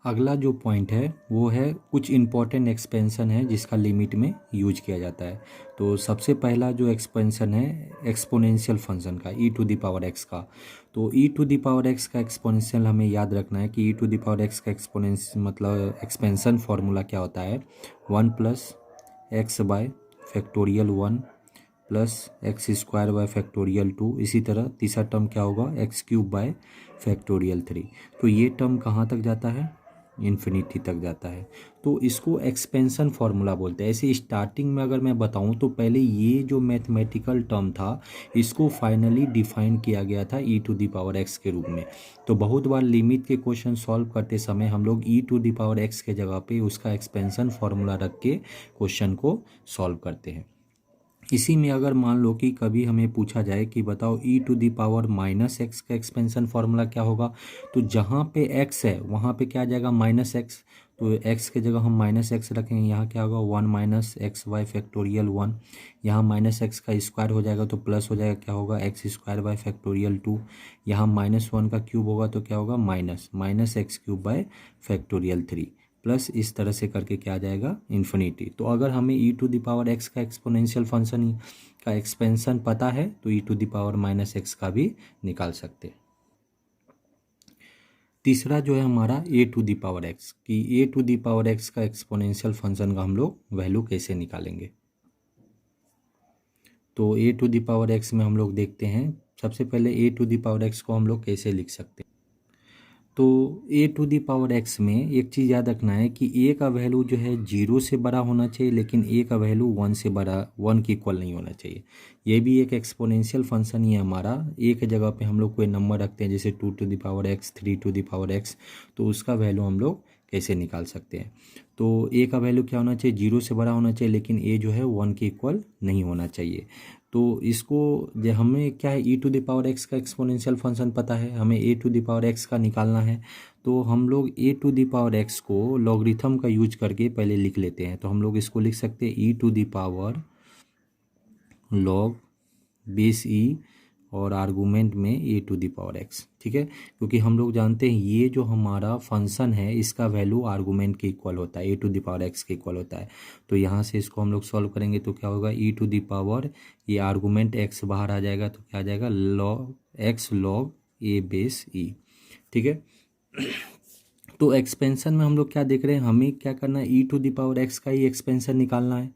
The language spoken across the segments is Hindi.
अगला जो पॉइंट है वो है कुछ इम्पोर्टेंट एक्सपेंशन है जिसका लिमिट में यूज किया जाता है। तो सबसे पहला जो एक्सपेंशन है एक्सपोनेंशियल फंक्शन का ई टू द पावर एक्स का। तो e to the power x का एक्सपोनेंशियल हमें याद रखना है कि ई टू द पावर एक्स का एक्सपोनेंस मतलब एक्सपेंशन फार्मूला क्या होता है, 1 plus x bye factorial 1 plus x square by factorial 2। इसी तरह तीसरा टर्म क्या होगा, एक्स क्यूब बाय फैक्टोरियल 3। तो ये टर्म कहाँ तक जाता है, इन्फिनिटी तक जाता है। तो इसको एक्सपेंशन फार्मूला बोलते हैं। ऐसे स्टार्टिंग में अगर मैं बताऊं तो पहले ये जो मैथमेटिकल टर्म था इसको फाइनली डिफाइन किया गया था ई टू द पावर एक्स के रूप में। तो बहुत बार लिमिट के क्वेश्चन सॉल्व करते समय हम लोग ई टू द पावर एक्स के जगह पे उसका एक्सपेंशन फार्मूला रख के क्वेश्चन को सॉल्व करते हैं। इसी में अगर मान लो कि कभी हमें पूछा जाए कि बताओ e to the power minus x का एक्सपेंशन फार्मूला क्या होगा, तो जहाँ पे एक्स है वहाँ पे क्या आ जाएगा, माइनस एक्स। तो एक्स के जगह हम माइनस एक्स रखेंगे, यहाँ क्या होगा 1 माइनस एक्स बाय फैक्टोरियल 1। यहाँ माइनस एक्स का स्क्वायर हो जाएगा तो प्लस हो जाएगा, क्या होगा एक्स स्क्वायर बाय फैक्टोरियल 2। यहाँ माइनस 1 का क्यूब होगा तो क्या होगा minus minus x cube bye factorial 3 plus इस तरह से करके क्या आ जाएगा इन्फिनिटी। तो अगर हमें e to the power x का एक्सपोनेंशियल फंक्शन का एक्सपेंशन पता है तो e to the power minus x का भी निकाल सकते हैं। तीसरा जो है हमारा a to the power x, कि a to the power x का एक्सपोनेंशियल फंक्शन का हम लोग वैल्यू कैसे निकालेंगे। तो a to the power x में हम लोग देखते हैं, सबसे पहले a to the power x को हम लोग कैसे लिख सकते हैं। तो a to the power x में एक चीज़ याद रखना है कि ए का वैल्यू जो है 0 से बड़ा होना चाहिए, लेकिन ए का वैल्यू 1 से बड़ा 1 के इक्वल नहीं होना चाहिए। ये भी एक एक्सपोनेंशियल फंक्शन ही है हमारा। ए के जगह पे हम लोग कोई नंबर रखते हैं जैसे 2 to the power x, 3 to the power x, तो उसका वैल्यू हम लोग कैसे निकाल सकते हैं। तो ए का वैल्यू क्या होना चाहिए, 0 से बड़ा होना चाहिए, लेकिन ए जो है 1 के इक्वल नहीं होना चाहिए। तो इसको जो हमें क्या है, ई टू द पावर एक्स का एक्सपोनेंशियल फंक्शन पता है, हमें ए टू द पावर एक्स का निकालना है। तो हम लोग ए टू द पावर एक्स को लॉगरिथम का यूज करके पहले लिख लेते हैं। तो हम लोग इसको लिख सकते हैं e to the power log base e और आर्गूमेंट में a to the power x, ठीक है। क्योंकि हम लोग जानते हैं ये जो हमारा फंक्शन है इसका वैल्यू आर्गूमेंट के इक्वल होता है, ए टू द पावर एक्स के इक्वल होता है। तो यहाँ से इसको हम लोग सॉल्व करेंगे तो क्या होगा, ई टू द पावर ये आर्गूमेंट एक्स बाहर आ जाएगा तो क्या आ जाएगा लॉग एक्स लॉग ए बेस ई, ठीक है। तो एक्सपेंशन में हम लोग क्या देख रहे हैं, हमें क्या करना है, ई टू द पावर एक्स का ही एक्सपेंशन निकालना है,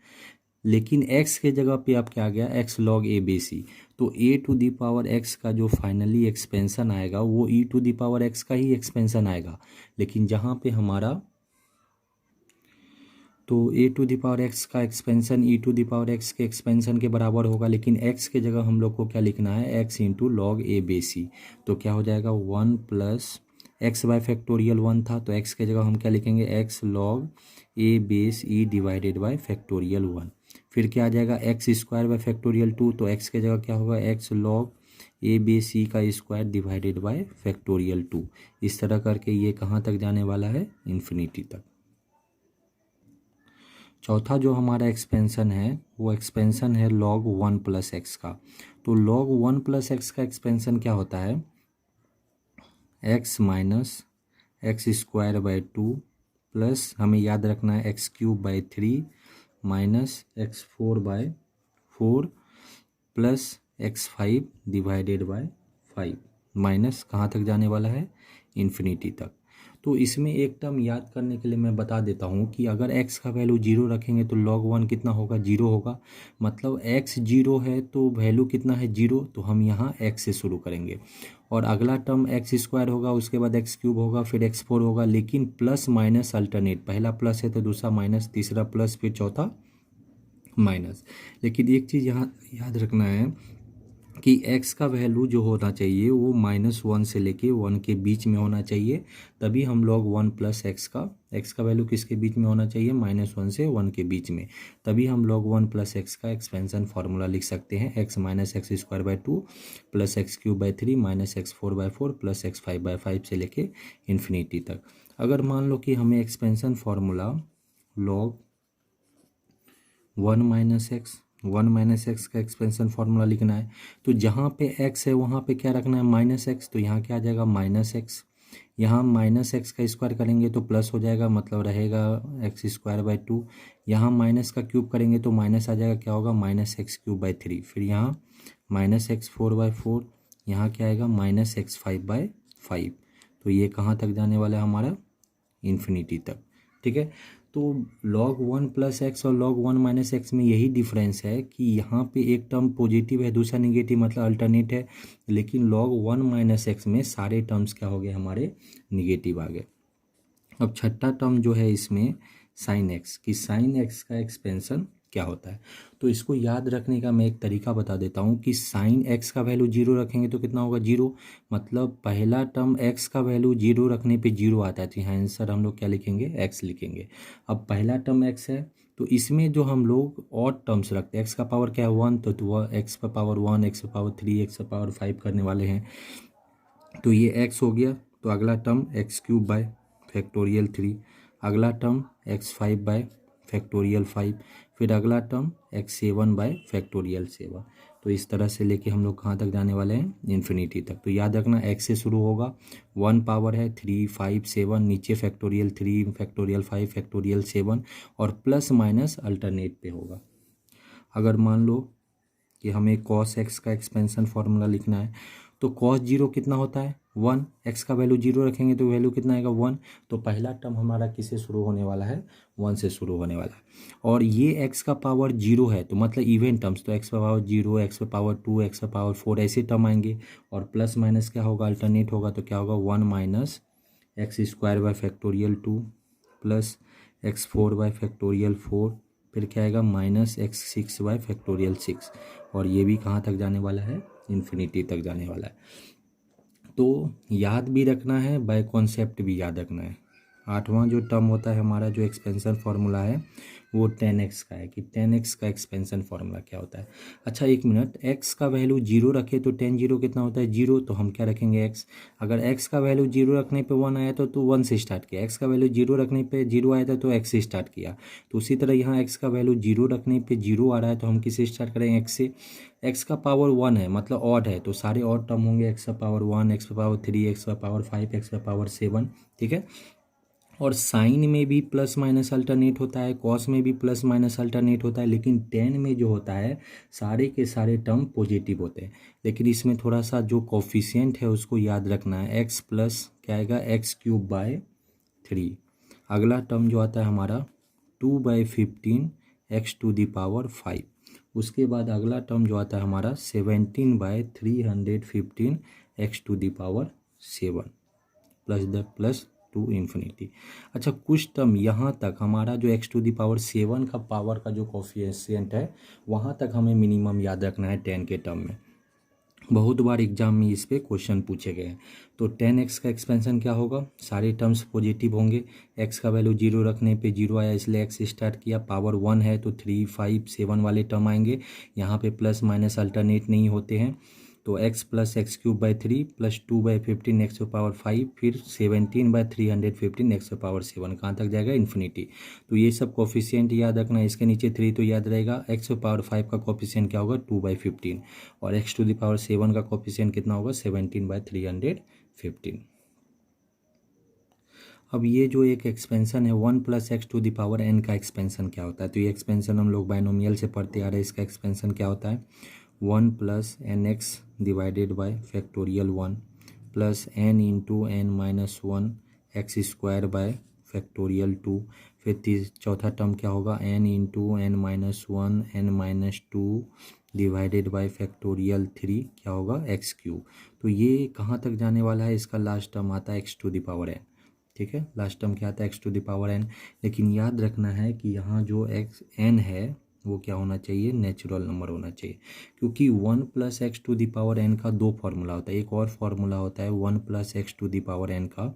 लेकिन x के जगह पे अब क्या आ गया x log a बे सी। तो a to the power x का जो फाइनली एक्सपेंशन आएगा वो e to the power x का ही एक्सपेंशन आएगा, लेकिन जहाँ पे हमारा तो a to the power x का expansion e to the power x के एक्सपेंशन के बराबर होगा, लेकिन x के जगह हम लोग को क्या लिखना है x इंटू लॉग ए बे सी। तो क्या हो जाएगा 1 प्लस एक्स बाय फैक्टोरियल 1 था तो x के जगह हम क्या लिखेंगे x log A base E divided by factorial 1। फिर क्या आ जाएगा एक्स स्क्वायर बाय फैक्टोरियल 2, तो x के जगह क्या होगा x log a b c का स्क्वायर डिवाइडेड बाय फैक्टोरियल 2। इस तरह करके ये कहाँ तक जाने वाला है, इन्फिनिटी तक। चौथा जो हमारा एक्सपेंशन है वो एक्सपेंशन है log 1 प्लस एक्स का। तो log 1 प्लस एक्स का एक्सपेंशन क्या होता है, x minus x square by 2 plus हमें याद रखना है x cube by 3 minus x 4 by 4 plus x 5 divided by 5 minus कहाँ तक जाने वाला है, इन्फिनिटी तक। तो इसमें एक टर्म याद करने के लिए मैं बता देता हूँ कि अगर x का वैल्यू 0 रखेंगे तो log 1 कितना होगा, 0 होगा। मतलब x 0 है तो वैल्यू कितना है 0, तो हम यहाँ x से शुरू करेंगे और अगला टर्म एक्स स्क्वायर होगा, उसके बाद एक्स क्यूब होगा, फिर एक्स 4 होगा, लेकिन प्लस माइनस अल्टरनेट, पहला प्लस है तो दूसरा माइनस, तीसरा प्लस, फिर चौथा माइनस। लेकिन एक चीज़ यहाँ याद रखना है कि x का वैल्यू जो होना चाहिए वो -1 से लेके 1 के बीच में होना चाहिए, तभी हम log 1 प्लस एक्स का वैल्यू किसके बीच में होना चाहिए, -1 से 1 के बीच में, तभी हम log 1 प्लस एक्स का एक्सपेंशन फार्मूला लिख सकते हैं। x minus x square by 2 plus x cube by 3 minus x 4 by 4 plus x 5 by 5 से लेके इन्फिनिटी तक। अगर मान लो कि हमें expansion formula log 1 minus x का एक्सपेंशन फार्मूला लिखना है, तो जहाँ पे x है वहाँ पे क्या रखना है, -x। तो यहाँ क्या आ जाएगा -x यहाँ माइनस एक्स का स्क्वायर करेंगे तो प्लस हो जाएगा, मतलब रहेगा एक्स स्क्वायर बाई 2। यहाँ माइनस का क्यूब करेंगे तो माइनस आ जाएगा, क्या होगा माइनस एक्स क्यूब बाई 3। फिर यहाँ माइनस एक्स 4/4, यहाँ क्या आएगा माइनस एक्स 5/5। तो ये कहाँ तक जाने वाला है हमारा, इन्फिनिटी तक। ठीक है, तो log 1 प्लस एक्स और log 1 माइनस एक्स में यही डिफरेंस है कि यहाँ पे एक टर्म पॉजिटिव है, दूसरा निगेटिव, मतलब अल्टरनेट है। लेकिन log 1 माइनस एक्स में सारे टर्म्स क्या हो गए हमारे, निगेटिव आ गए। अब छठा टर्म जो है इसमें साइन एक्स, कि साइन एक्स का एक्सपेंशन क्या होता है। तो इसको याद रखने का मैं एक तरीका बता देता हूँ कि साइन एक्स का वैल्यू जीरो रखेंगे तो कितना होगा, जीरो। मतलब पहला टर्म एक्स का वैल्यू जीरो रखने पे जीरो आता है, तो यहाँ आंसर हम लोग क्या लिखेंगे, एक्स लिखेंगे। अब पहला टर्म एक्स है, तो इसमें जो हम लोग और टर्म्स रखते हैं, एक्स का पावर क्या है 1, तो वह एक्स का पावर 1, एक्स का पावर 3, एक्स का पावर 5 करने वाले हैं। तो ये एक्स हो गया। तो अगला term x cube bye factorial 3, अगला टर्म एक्स 5 बाय फैक्टोरियल 5, फिर अगला टर्म एक्स 7 बाय फैक्टोरियल 7। तो इस तरह से लेके हम लोग कहाँ तक जाने वाले हैं, इन्फिनिटी तक। तो याद रखना एक्स से शुरू होगा, 1 पावर है 3 5 7, नीचे फैक्टोरियल 3 फैक्टोरियल 5 फैक्टोरियल 7, और प्लस माइनस अल्टरनेट पे होगा। अगर मान लो कि हमें कॉस एक्स का एक्सपेंशन फार्मूला लिखना है, तो कॉस जीरो कितना होता है 1, एक्स का वैल्यू जीरो रखेंगे तो वैल्यू कितना आएगा 1। तो पहला टर्म हमारा किससे शुरू होने वाला है, 1 से शुरू होने वाला है। और ये एक्स का पावर जीरो है, तो मतलब इवन टर्म्स, तो एक्स का पावर 0, एक्स का पावर 2, एक्स का पावर 4 ऐसे टर्म आएंगे। और प्लस माइनस क्या होगा, अल्टरनेट होगा, तो क्या होगा 1 minus x square by factorial 2 plus x 4 bye factorial 4, फिर क्या आएगा माइनस एक्स 6 बाय फैक्टोरियल 6। और ये भी कहाँ तक जाने वाला है, इन्फिनिटी तक जाने वाला है। तो याद भी रखना है, बाय कॉन्सेप्ट भी याद रखना है। आठवां जो टर्म होता है हमारा, जो एक्सपेंशन फार्मूला है वो 10x का है, कि 10x का एक्सपेंशन फार्मूला क्या होता है। अच्छा एक मिनट, x का वैल्यू जीरो रखे तो 10 जीरो कितना होता है, जीरो। तो हम क्या रखेंगे x, अगर x का वैल्यू जीरो रखने पे 1 आया तो 1 से स्टार्ट किया, x का वैल्यू जीरो रखने पे जीरो आया था तो x से स्टार्ट किया। तो उसी तरह यहाँ x का वैल्यू जीरो रखने पे जीरो आ रहा है तो हम किससे स्टार्ट करेंगे, x से। x का पावर 1 है, मतलब ऑड है, तो सारे ऑड टर्म होंगे, x का पावर 1, x का पावर 3, x का पावर 5, x का पावर 7। ठीक है, और साइन में भी प्लस माइनस अल्टरनेट होता है, कॉस में भी प्लस माइनस अल्टरनेट होता है, लेकिन टेन में जो होता है सारे के सारे टर्म पॉजिटिव होते हैं। लेकिन इसमें थोड़ा सा जो कोफिशिएंट है उसको याद रखना है, एक्स प्लस क्या आएगा एक्स क्यूब बाय 3। अगला टर्म जो आता है हमारा 2/15 एक्स टू दी पावर 5। उसके बाद अगला टर्म जो आता है हमारा 17/315 x to the power 7 plus to infinity. अच्छा कुछ टर्म यहाँ तक हमारा जो एक्स टू दी पावर 7 का पावर का जो कोफिशिएंट है वहाँ तक हमें मिनिमम याद रखना है 10 के टर्म में। बहुत बार एग्जाम में इस पे क्वेश्चन पूछे गए हैं। तो 10x का एक्सपेंशन क्या होगा, सारे टर्म्स पॉजिटिव होंगे, x का वैल्यू जीरो रखने पे जीरो आया इसलिए x स्टार्ट किया, पावर 1 है तो 3 5 7 वाले टर्म आएंगे। यहाँ पे प्लस माइनस अल्टरनेट नहीं होते हैं, तो x plus x cube by 3 plus 2/15 x power 5, फिर 17/315 एक्स पावर 7 कहाँ तक जाएगा, इन्फिनिटी। तो ये सब कोफिशिएंट याद रखना है, इसके नीचे 3 तो याद रहेगा। एक्स पावर 5 का कोफिशिएंट क्या होगा 2/15, और एक्स टू द पावर 7 का कोफिशिएंट कितना होगा 17/315। अब ये जो एक एक्सपेंशन है 1 plus x to the power n का एक्सपेंशन क्या होता है, तो ये एक्सपेंशन हम लोग बाइनोमियल से पढ़ते आ रहे हैं। इसका एक्सपेंशन क्या होता है 1 plus n x divided by factorial 1 plus n into n minus 1 x square by factorial 2। फिर चौथा टर्म क्या होगा n into n minus 1 n minus 2 divided by factorial 3 क्या होगा एक्स क्यूब। तो ये कहाँ तक जाने वाला है, इसका लास्ट टर्म आता है x to the power n। ठीक है, लास्ट टर्म क्या आता है x to the power n। लेकिन याद रखना है कि यहाँ जो एक्स n है वो क्या होना चाहिए, नेचुरल नंबर होना चाहिए, क्योंकि 1 plus x to the power n का दो फार्मूला होता है। एक और फार्मूला होता है 1 plus x to the power n का,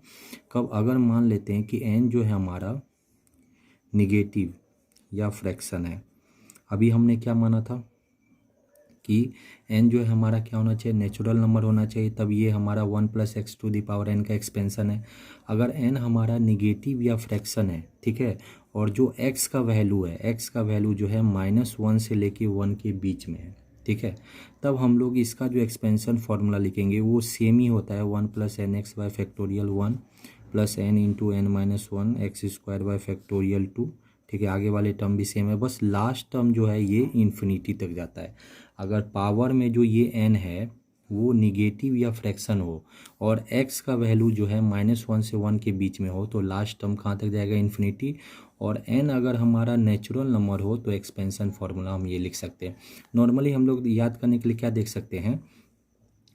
कब, अगर मान लेते हैं कि n जो है हमारा निगेटिव या फ्रैक्शन है। अभी हमने क्या माना था कि n जो है हमारा क्या होना चाहिए, नेचुरल नंबर होना चाहिए, तब ये हमारा 1 plus x to the power n का एक्सपेंशन है। अगर n हमारा निगेटिव या फ्रैक्शन है, ठीक है, और जो x का वैल्यू है, x का वैल्यू जो है -1 से लेके 1 के बीच में है, ठीक है। तब हम लोग इसका जो एक्सपेंशन फार्मूला लिखेंगे वो सेम ही होता है, 1+nx/फैक्टोरियल 1 + n into n minus 1 x² ठीक है। आगे वाले टर्म भी सेम है, बस लास्ट टर्म जो है ये इन्फिनिटी तक जाता है। अगर पावर में जो ये n है वो निगेटिव या फ्रैक्शन हो और x का वैल्यू जो है -1 से 1 के बीच में हो तो लास्ट टर्म कहाँ तक जाएगा, इन्फिनिटी। और n अगर हमारा नेचुरल नंबर हो तो एक्सपेंशन फार्मूला हम ये लिख सकते हैं। नॉर्मली हम लोग याद करने के लिए क्या देख सकते हैं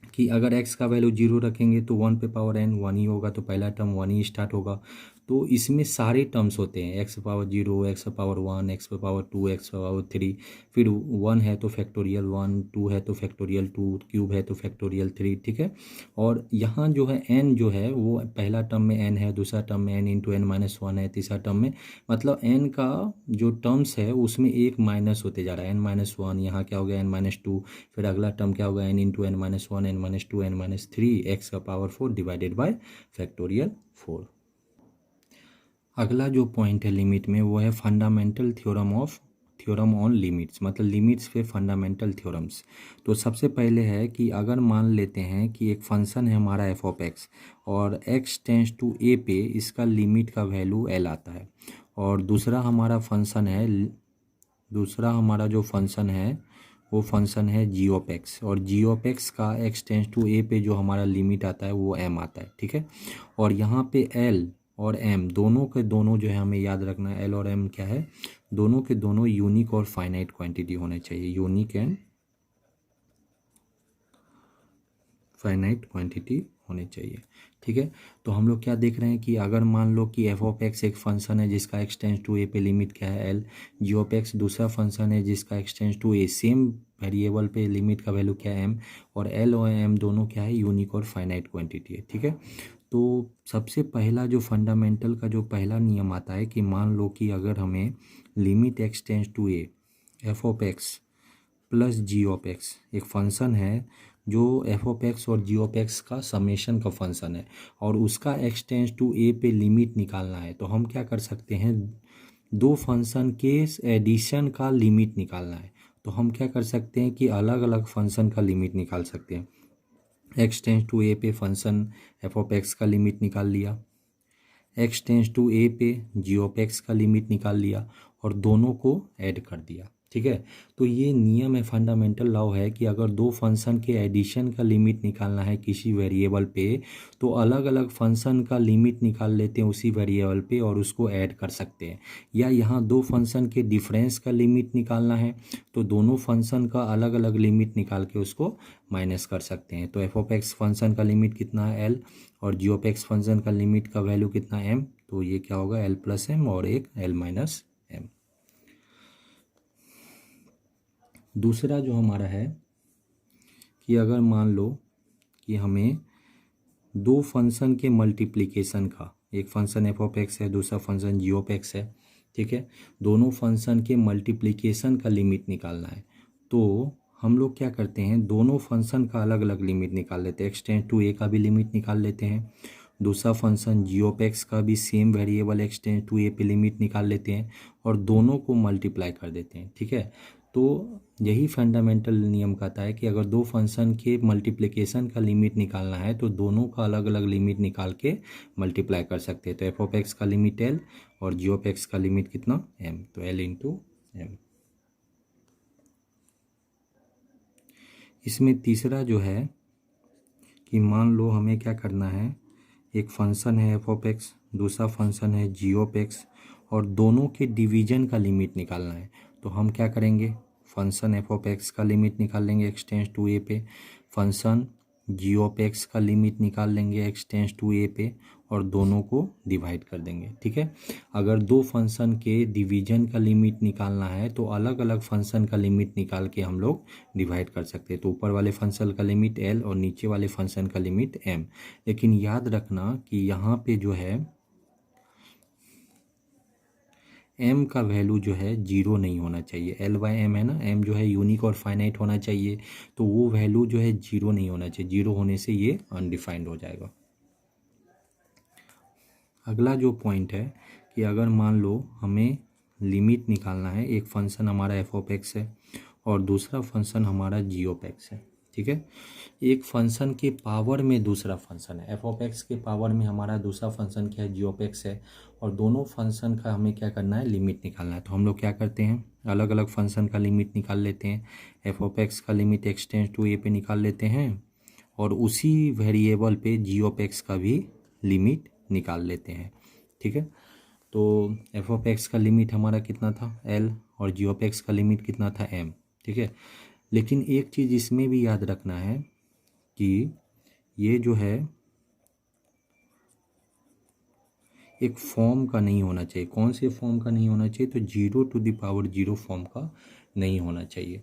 कि अगर x का वैल्यू 0 रखेंगे तो 1 पे पावर n 1 ही होगा, तो पहला टर्म 1 ही स्टार्ट होगा। तो इसमें सारे टर्म्स होते हैं, x power 0, x power 1, x power 2, x power 3, फिर 1 है तो फैक्टोरियल 1, 2 है तो फैक्टोरियल 2, क्यूब है तो फैक्टोरियल 3, ठीक है। और यहाँ जो है n जो है वो पहला टर्म में n है, दूसरा टर्म में n इंटू n माइनस 1 है, तीसरा टर्म में मतलब n का जो टर्म्स है उसमें एक माइनस होते जा रहा है, n माइनस 1, यहाँ क्या हो गया n माइनस 2, फिर अगला टर्म क्या होगा n into n minus 1, n minus 2, n minus 3, x का पावर 4 डिवाइडेड बाय फैक्टोरियल 4। अगला जो पॉइंट है लिमिट में वो है फंडामेंटल थ्योरम ऑन लिमिट्स, मतलब लिमिट्स पे फंडामेंटल थ्योरम्स। तो सबसे पहले है कि अगर मान लेते हैं कि एक फंक्शन है हमारा एफ ऑफ एक्स और x टेंस टू ए पे इसका लिमिट का वैल्यू l आता है, और दूसरा हमारा जो फंक्शन है वो फंक्शन है जी ऑफ एक्स, और जी ऑफ एक्स का x टेंस टू ए पे जो हमारा लिमिट आता है वो m आता है, ठीक है। और यहाँ पे l और m दोनों के दोनों जो है हमें याद रखना है, l और m क्या है, दोनों के दोनों यूनिक और फाइनाइट क्वांटिटी होने चाहिए, यूनिक एंड फाइनाइट क्वांटिटी होनी चाहिए, ठीक है। तो हम लोग क्या देख रहे हैं कि अगर मान लो कि एफ ऑफ एक्स एक फंक्शन है जिसका एक्स टेंस टू ए पे लिमिट क्या है l, जी ऑफ एक्स दूसरा फंक्शन है जिसका x tends to a same variable पे लिमिट का वैल्यू क्या है m, और l और m दोनों क्या है, यूनिक और फाइनाइट क्वांटिटी है, ठीक है। तो सबसे पहला जो फंडामेंटल का जो पहला नियम आता है कि मान लो कि अगर हमें limit x tends to a f of x plus g of x एक फंक्शन है जो एफ ऑफ एक्स और जी ऑफ एक्स का समेशन का फंक्शन है और उसका एक्स टेंस टू ए पे लिमिट निकालना है, तो हम क्या कर सकते हैं, दो फंक्शन के एडिशन का लिमिट निकालना है। तो हम क्या कर सकते हैं कि अलग अलग फंक्शन का लिमिट निकाल सकते हैं। एक्स टेंस टू ए पे फंक्शन एफ ऑफ एक्स का लिमिट निकाल लिया, एक्स टेंस टू ए पे जी ऑफ एक्स का लिमिट निकाल लिया और दोनों को ऐड कर दिया, ठीक है। तो ये नियम है, फंडामेंटल लॉ है कि अगर दो फंक्शन के एडिशन का लिमिट निकालना है किसी वेरिएबल पे तो अलग अलग फंक्शन का लिमिट निकाल लेते हैं उसी वेरिएबल पे और उसको ऐड कर सकते हैं। या यहाँ दो फंक्शन के डिफरेंस का लिमिट निकालना है तो दोनों फंक्शन का अलग अलग लिमिट निकाल के उसको माइनस कर सकते हैं। तो एफ ऑफ एक्स फंक्शन का लिमिट कितना है l, और जी ऑफ एक्स फंक्शन का लिमिट का वैल्यू कितना है m, तो ये क्या होगा l प्लस m और एक l माइनस m। दूसरा जो हमारा है कि अगर मान लो कि हमें दो फंक्शन के मल्टीप्लिकेशन का, एक फंक्शन एफ ऑफ एक्स है दूसरा फंक्शन जी ऑफ एक्स है, ठीक है, दोनों फंक्शन के मल्टीप्लिकेशन का लिमिट निकालना है, तो हम लोग क्या करते हैं, दोनों फंक्शन का अलग अलग लिमिट निकाल लेते हैं। एक्स टेंस टू ए का भी लिमिट निकाल लेते हैं, दूसरा फंक्शन जी ऑफ एक्स का भी same variable x tends to a पे लिमिट निकाल लेते हैं और दोनों को मल्टीप्लाई कर देते हैं, ठीक है। तो यही फंडामेंटल नियम कहता है कि अगर दो फंक्शन के मल्टीप्लिकेशन का लिमिट निकालना है तो दोनों का अलग अलग लिमिट निकाल के मल्टीप्लाई कर सकते हैं। तो एफ ऑफ एक्स का लिमिट l और जी ऑफ एक्स का लिमिट कितना m, तो l इंटू m। इसमें तीसरा जो है कि मान लो हमें क्या करना है, एक फंक्शन है एफ ऑफ एक्स दूसरा फंक्शन है जी ऑफ एक्स और दोनों के डिवीजन का लिमिट निकालना है, तो हम क्या करेंगे, फंक्शन एफ ऑफ एक्स का लिमिट निकाल लेंगे एक्स टेंस टू ए पे, फंक्शन जी ऑफ एक्स का लिमिट निकाल लेंगे एक्स टेंस टू ए पे और दोनों को डिवाइड कर देंगे, ठीक है। अगर दो फंक्शन के डिवीजन का लिमिट निकालना है तो अलग अलग फंक्शन का लिमिट निकाल के हम लोग डिवाइड कर सकते हैं। तो ऊपर वाले फंक्शन का लिमिट l और नीचे वाले फंक्शन का लिमिट m, लेकिन याद रखना कि यहाँ पे जो है m का वैल्यू जो है जीरो नहीं होना चाहिए, l बाय m है ना, m जो है यूनिक और फाइनाइट होना चाहिए, तो वो वैल्यू जो है जीरो नहीं होना चाहिए, जीरो होने से ये अनडिफाइंड हो जाएगा। अगला जो पॉइंट है कि अगर मान लो हमें लिमिट निकालना है, एक फंक्शन हमारा एफ ऑफ एक्स है और दूसरा फंक्शन हमारा जी ऑफ एक्स है। ठीक है, एक फंक्शन के पावर में दूसरा फंक्शन है, एफ ऑफ एक्स के पावर में हमारा दूसरा फंक्शन क्या है, जी ऑफ एक्स है। और दोनों फंक्शन का हमें क्या करना है, लिमिट निकालना है। तो हम लोग क्या करते हैं, अलग अलग फंक्शन का लिमिट निकाल लेते हैं। एफ ऑफ एक्स का limit x tends to a पे निकाल लेते हैं और उसी वेरिएबल पे जी ऑफ एक्स का भी लिमिट निकाल लेते हैं। ठीक है, तो एफ ऑफ एक्स का लिमिट हमारा कितना था, एल, और जी ऑफ एक्स का लिमिट कितना था, एम। ठीक है, लेकिन एक चीज़ इसमें भी याद रखना है कि ये जो है एक फॉर्म का नहीं होना चाहिए। कौन से फॉर्म का नहीं होना चाहिए, तो 0 to the power 0 फॉर्म का नहीं होना चाहिए।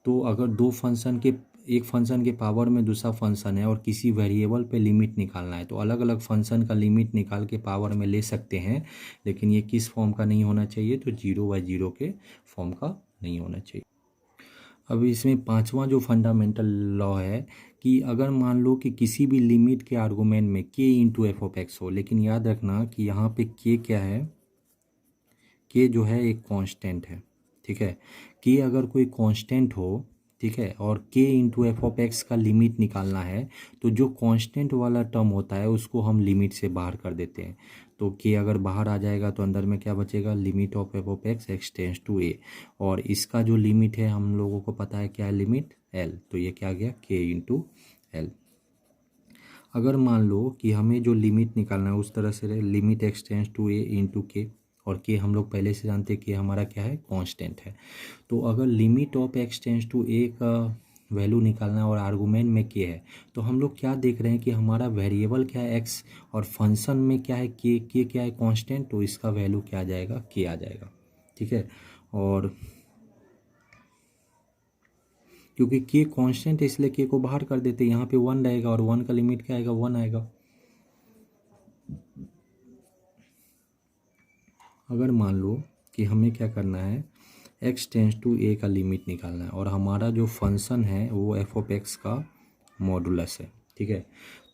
तो अगर दो फंक्शन के, एक फंक्शन के पावर में दूसरा फंक्शन है और किसी वेरिएबल पे लिमिट निकालना है, तो अलग अलग फंक्शन का लिमिट निकाल के पावर में ले सकते हैं, लेकिन ये किस फॉर्म का नहीं होना चाहिए, तो 0/0 के फॉर्म का नहीं होना चाहिए। अब इसमें पांचवा जो फंडामेंटल लॉ है कि अगर मान लो कि किसी भी लिमिट के आर्गुमेंट में k into F of x हो, लेकिन याद रखना कि यहाँ पे k क्या है, k जो है एक कांस्टेंट है। ठीक है, k अगर कोई कांस्टेंट हो, ठीक है, और k into F of x का लिमिट निकालना है, तो जो कांस्टेंट वाला टर्म होता है उसको हम लिमिट से बाहर कर देते हैं। तो k अगर बाहर आ जाएगा तो अंदर में क्या बचेगा, limit of f of x x tends to a, और इसका जो लिमिट है हम लोगों को पता है क्या है, लिमिट l, तो ये क्या आ गया, k इंटू एल। अगर मान लो कि हमें जो लिमिट निकालना है उस तरह से रहे, limit x tends to a into के, और के हम लोग पहले से जानते हैं कि हमारा क्या है, कांस्टेंट है। तो अगर limit of x tends to a का वैल्यू निकालना है और आर्गुमेंट में के है, तो हम लोग क्या देख रहे हैं कि हमारा वेरिएबल क्या है, एक्स, और फंक्शन में क्या है, के क्या है, कांस्टेंट, तो इसका वैल्यू क्या आ जाएगा, के आ जाएगा। ठीक है, और क्योंकि के कांस्टेंट है इसलिए के को बाहर कर देते हैं, यहाँ पे 1 रहेगा और 1 का लिमिट क्या आएगा, 1 आएगा। अगर मान लो कि हमें क्या करना है, x टेंस टू a का लिमिट निकालना है और हमारा जो फंक्शन है वो एफ ऑफ एक्स का मॉडुलस है। ठीक है,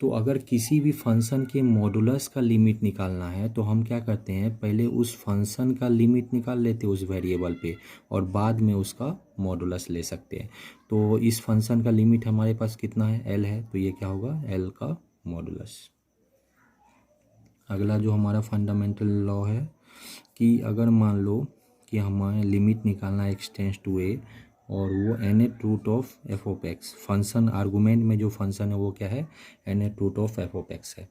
तो अगर किसी भी फंक्शन के मॉडुलस का लिमिट निकालना है तो हम क्या करते हैं, पहले उस फंक्शन का लिमिट निकाल लेते हैं उस वेरिएबल पे और बाद में उसका मॉडुलस ले सकते हैं। तो इस फंक्शन का लिमिट हमारे पास कितना है, l है, तो ये क्या होगा, l का मॉडुलस। अगला जो हमारा फंडामेंटल लॉ है कि अगर मान लो कि हमें लिमिट निकालना है एक्स टेंस टू ए और वो nth root of f of x, function argument में जो फंक्शन है वो क्या है, nth root of f of x है।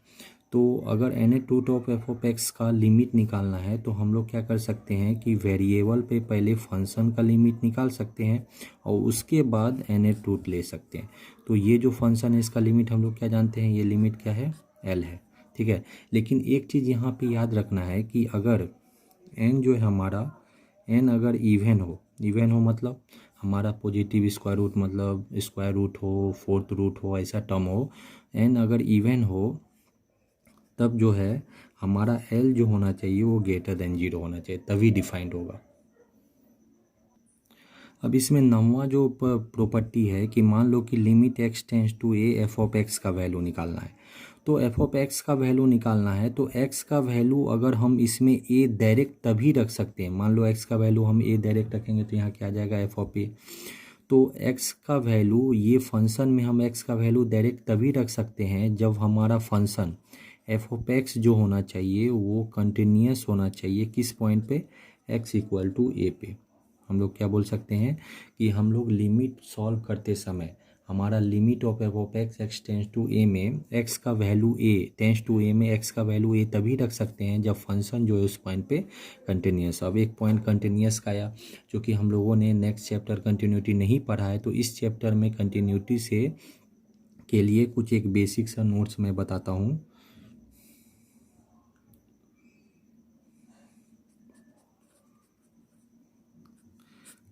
तो अगर nth root of f of x का लिमिट निकालना है तो हम लोग क्या कर सकते हैं कि वेरिएबल पे पहले फंक्शन का लिमिट निकाल सकते हैं और उसके बाद nth रूट ले सकते हैं। तो ये जो फंक्शन है इसका लिमिट हम लोग क्या जानते हैं, ये लिमिट क्या है, l है। ठीक है, लेकिन एक चीज़ यहाँ पे याद रखना है कि अगर n जो है हमारा, n अगर इवन हो मतलब हमारा पॉजिटिव स्क्वायर रूट, मतलब स्क्वायर रूट हो, फोर्थ रूट हो, ऐसा टर्म हो, n अगर इवन हो तब जो है हमारा l जो होना चाहिए वो ग्रेटर देन 0 होना चाहिए, तभी डिफाइंड होगा। अब इसमें नौवां जो प्रॉपर्टी है कि मान लो कि limit x tends to a, f of x का वैल्यू निकालना है। तो एफ ऑफ एक्स का वैल्यू निकालना है तो एक्स का वैल्यू अगर हम इसमें ए डायरेक्ट तभी रख सकते हैं, मान लो एक्स का वैल्यू हम ए डायरेक्ट रखेंगे तो यहाँ क्या आ जाएगा, एफ ऑफ ए। तो एक्स का वैल्यू, ये फंक्शन में हम एक्स का वैल्यू डायरेक्ट तभी रख सकते हैं जब हमारा फंक्शन एफ ऑफ एक्स जो होना चाहिए वो कंटिन्यूस होना चाहिए, किस पॉइंट पे, एक्स इक्वल टू ए पे। हम लोग क्या बोल सकते हैं कि हम लोग लिमिट सॉल्व करते समय हमारा limit of f of x x tends to a में एक्स का value a tends to a में एक्स का वैल्यू ए तभी रख सकते हैं जब फंक्शन जो है उस पॉइंट पे कंटिन्यूस। अब एक पॉइंट कंटिन्यूस का आया जो कि हम लोगों ने नेक्स्ट चैप्टर कंटिन्यूटी नहीं पढ़ा है, तो इस चैप्टर में कंटिन्यूटी से के लिए कुछ एक बेसिक सा नोट्स मैं बताता हूँ।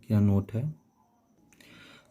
क्या नोट है,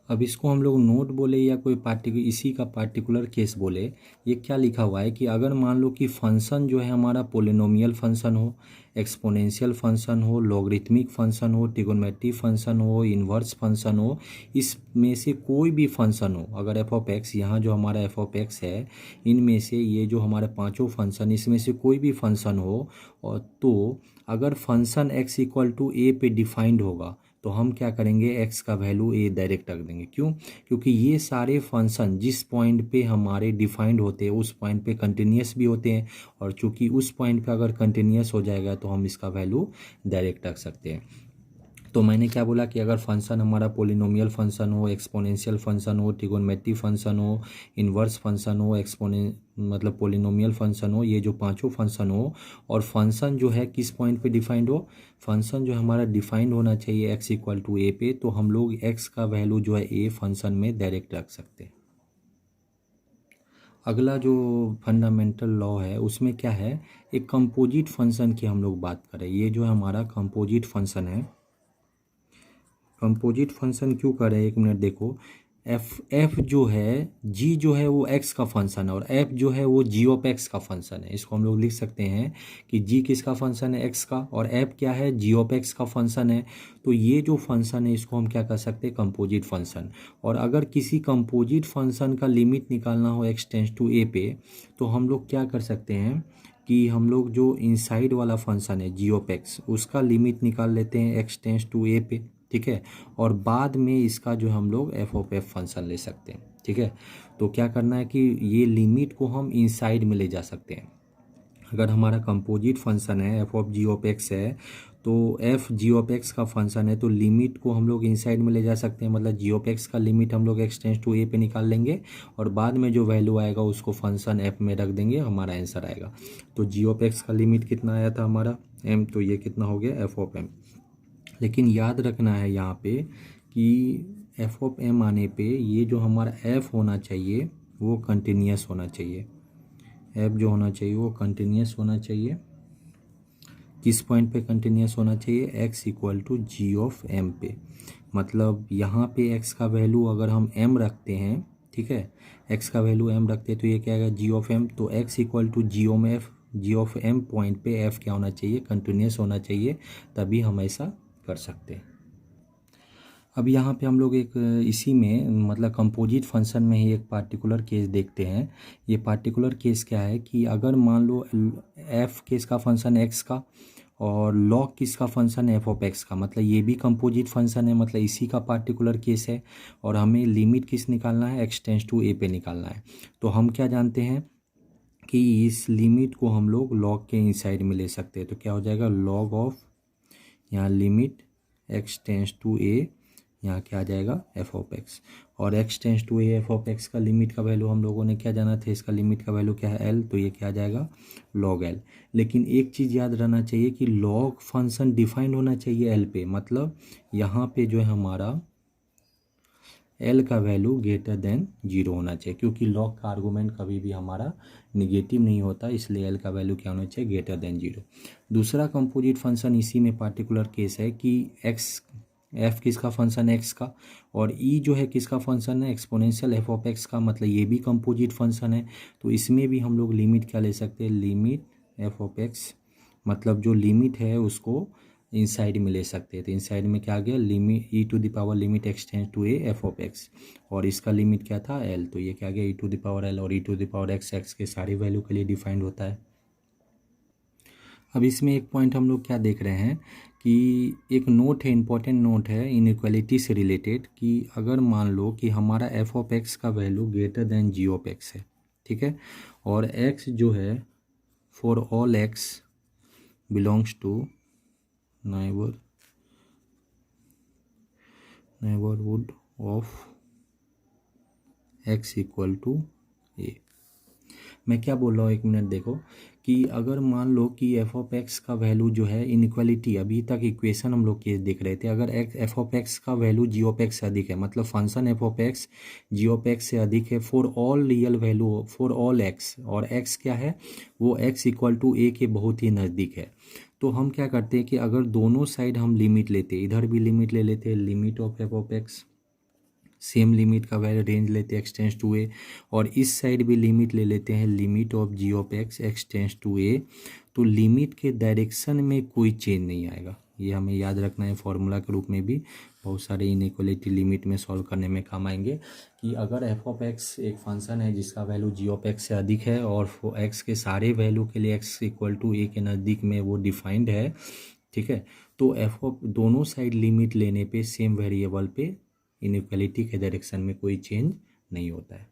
अब इसको हम लोग नोट बोले या कोई इसी का पार्टिकुलर केस बोले, ये क्या लिखा हुआ है कि अगर मान लो कि फंक्शन जो है हमारा पोलिनोमियल फंक्शन हो, एक्सपोनेंशियल फंक्शन हो, लॉगरिथमिक फंक्शन हो, ट्रिगोनोमेट्रिक फंक्शन हो, इन्वर्स फंक्शन हो, इसमें से कोई भी फंक्शन हो, अगर एफ ऑफ एक्स, यहाँ जो हमारा एफ ऑफ एक्स है, इनमें से ये जो हमारे पांचों फंक्शन, इसमें से कोई भी फंक्शन हो, और तो अगर function x equal to a पे डिफाइंड होगा तो हम क्या करेंगे, एक्स का वैल्यू ए डायरेक्ट रख देंगे। क्यों? क्योंकि ये सारे फंक्शन जिस पॉइंट पे हमारे डिफाइंड होते हैं उस पॉइंट पे कंटिन्यूस भी होते हैं, और चूंकि उस पॉइंट पे अगर कंटिन्यूस हो जाएगा तो हम इसका वैल्यू डायरेक्ट रख सकते हैं। तो मैंने क्या बोला कि अगर फंक्शन हमारा पोलिनोमियल फंक्शन हो, एक्सपोनेंशियल फंक्शन हो, ट्रिगोनोमेट्रिक फंक्शन हो, इन्वर्स फंक्शन हो, मतलब पोलिनोमियल फंक्शन हो, ये जो पांचों फंक्शन हो, और फंक्शन जो है किस पॉइंट पे डिफाइंड हो, फंक्शन जो हमारा डिफाइंड होना चाहिए x इक्वल टू ए पे, तो हम लोग x का वैल्यू जो है ए फंक्शन में डायरेक्ट रख सकते हैं। अगला जो फंडामेंटल लॉ है उसमें क्या है, एक कंपोजिट फंक्शन की हम लोग बात करें। ये जो है हमारा कंपोजिट फंक्शन है। कंपोजिट फंक्शन क्यों कर रहे हैं, एक मिनट देखो। एफ जो है, जी जो है वो एक्स का फंक्शन है, और एफ जो है वो जी ऑफ एक्स का फंक्शन है। इसको हम लोग लिख सकते हैं कि जी किसका फंक्शन है, एक्स का, और एफ क्या है, जी ऑफ एक्स का फंक्शन है। तो ये जो फंक्शन है इसको हम क्या कर सकते हैं, कंपोजिट फंक्शन। और अगर किसी कंपोजिट फंक्शन का लिमिट निकालना हो एक्स टेंस टू ए पे, तो हम लोग क्या कर सकते हैं कि हम लोग जो इनसाइड वाला फंक्शन है जी ऑफ एक्स, उसका लिमिट निकाल लेते हैं एक्स टेंस टू ए पे, ठीक है। और बाद में इसका जो हम लोग एफ ऑफ एफ फंक्शन ले सकते हैं, ठीक है। तो क्या करना है कि ये लिमिट को हम इनसाइड में ले जा सकते हैं। अगर हमारा कंपोजिट फंक्शन है f of g of x है, तो एफ जी ऑफ एक्स का फंक्शन है, तो लिमिट को हम लोग इनसाइड में ले जा सकते हैं। मतलब जी ऑफ एक्स का लिमिट हम लोग एक्स टेंस टू ए पे निकाल लेंगे, और बाद में जो वैल्यू आएगा उसको फंक्शन एफ में रख देंगे, हमारा आंसर आएगा। तो जी ऑफ एक्स का लिमिट कितना आया था हमारा, एम, तो ये कितना हो गया, एफ ऑफ एम। लेकिन याद रखना है यहाँ पे कि एफ ऑफ एम आने पे ये जो हमारा एफ होना चाहिए वो कंटिन्यूस होना चाहिए। एफ जो होना चाहिए वो कंटिन्यूस होना चाहिए। किस पॉइंट पे कंटिन्यूस होना चाहिए, x equal to g of m पे। मतलब यहाँ पे एक्स का वैल्यू अगर हम एम रखते हैं, ठीक है, एक्स का वैल्यू एम रखते हैं, तो ये क्या आएगा, जी ऑफ एम। तो x equal to g of m point पे एफ क्या होना चाहिए, कंटिन्यूस होना चाहिए, तभी हम ऐसा कर सकते हैं। अब यहाँ पे हम लोग एक इसी में मतलब कंपोजिट फंक्शन में ही एक पार्टिकुलर केस देखते हैं। ये पार्टिकुलर केस क्या है कि अगर मान लो एफ किसका फंक्शन एक्स का, और लॉग किसका फंक्शन है, एफ ऑफ एक्स का, मतलब ये भी कंपोजिट फंक्शन है, मतलब इसी का पार्टिकुलर केस है। और हमें लिमिट किस निकालना है, एक्स टेंस टू ए पे निकालना है। तो हम क्या जानते हैं कि इस लिमिट को हम लोग लॉग के इनसाइड में ले सकते हैं। तो क्या हो जाएगा, लॉग ऑफ, यहाँ limit x tends to a, यहाँ क्या आ जाएगा, एफ ऑफ एक्स। और x tends to a f of x का लिमिट का वैल्यू हम लोगों ने क्या जाना था, इसका लिमिट का वैल्यू क्या है, एल, तो ये क्या आ जाएगा, लॉग एल। लेकिन एक चीज़ याद रहना चाहिए कि लॉग फंक्शन डिफाइंड होना चाहिए एल पे, मतलब यहाँ पे जो है हमारा एल का वैल्यू ग्रेटर देन जीरो होना चाहिए, क्योंकि लॉग का आर्गूमेंट कभी भी हमारा निगेटिव नहीं होता, इसलिए एल का वैल्यू क्या होना चाहिए, ग्रेटर देन जीरो। दूसरा कंपोजिट फंक्शन इसी में पार्टिकुलर केस है कि एक्स, एफ किसका फंक्शन है, एक्स का, और ई जो है किसका फंक्शन है, एक्सपोनेंशियल एफ ऑफ एक्स का, मतलब ये भी कंपोजिट फंक्शन है। तो इसमें भी हम लोग लिमिट क्या ले सकते हैं, लिमिट एफ ऑफ एक्स, मतलब जो लिमिट है उसको इनसाइड में ले सकते हैं। तो इनसाइड में क्या आ गया, limit e to the power limit x tends to a f of x, और इसका लिमिट क्या था, एल, तो ये क्या आ गया, e to the power l, और e to the power x x के सारी वैल्यू के लिए डिफाइंड होता है। अब इसमें एक पॉइंट हम लोग क्या देख रहे हैं कि एक नोट है, इंपॉर्टेंट नोट है इनइक्वालिटी से रिलेटेड, कि अगर मान लो कि हमारा एफ ऑफ एक्स का value greater than g of x है, ठीक है, और एक्स जो है for all x belongs to neighborhood of x equal to a. मैं क्या बोल रहा हूँ, एक मिनट देखो, कि अगर मान लो कि एफ ऑफ एक्स का वैल्यू जो है इनइक्वालिटी, अभी तक इक्वेशन हम लोग केस देख रहे थे, अगर एफ ऑफ एक्स का वैल्यू जी ऑफ एक्स से अधिक है, मतलब function f of x g of x से अधिक है for all real value, for all x, और एक्स क्या है, वो एक्स इक्वल टू ए के बहुत ही नज़दीक है, तो हम क्या करते हैं कि अगर दोनों साइड हम लिमिट लेते, इधर भी लिमिट ले लेते हैं, limit of f of x, same limit का वैल्यू रेंज लेते हैं एक्स टेंस टू ए, और इस साइड भी लिमिट ले लेते हैं, limit of g of x x tends to a, तो लिमिट के डायरेक्शन में कोई चेंज नहीं आएगा। ये हमें याद रखना है, फॉर्मूला के रूप में भी बहुत सारे इनइक्वालिटी लिमिट में सॉल्व करने में काम आएंगे, कि अगर एफ ऑफ एक्स एक फंक्शन है जिसका वैल्यू जी ऑफ एक्स से अधिक है, और एक्स के सारे वैल्यू के लिए एक्स इक्वल टू ए के नज़दीक में वो डिफाइंड है, ठीक है, तो एफ ऑफ दोनों साइड लिमिट लेने पे सेम वेरिएबल पे इनइक्वालिटी के डायरेक्शन में कोई चेंज नहीं होता है।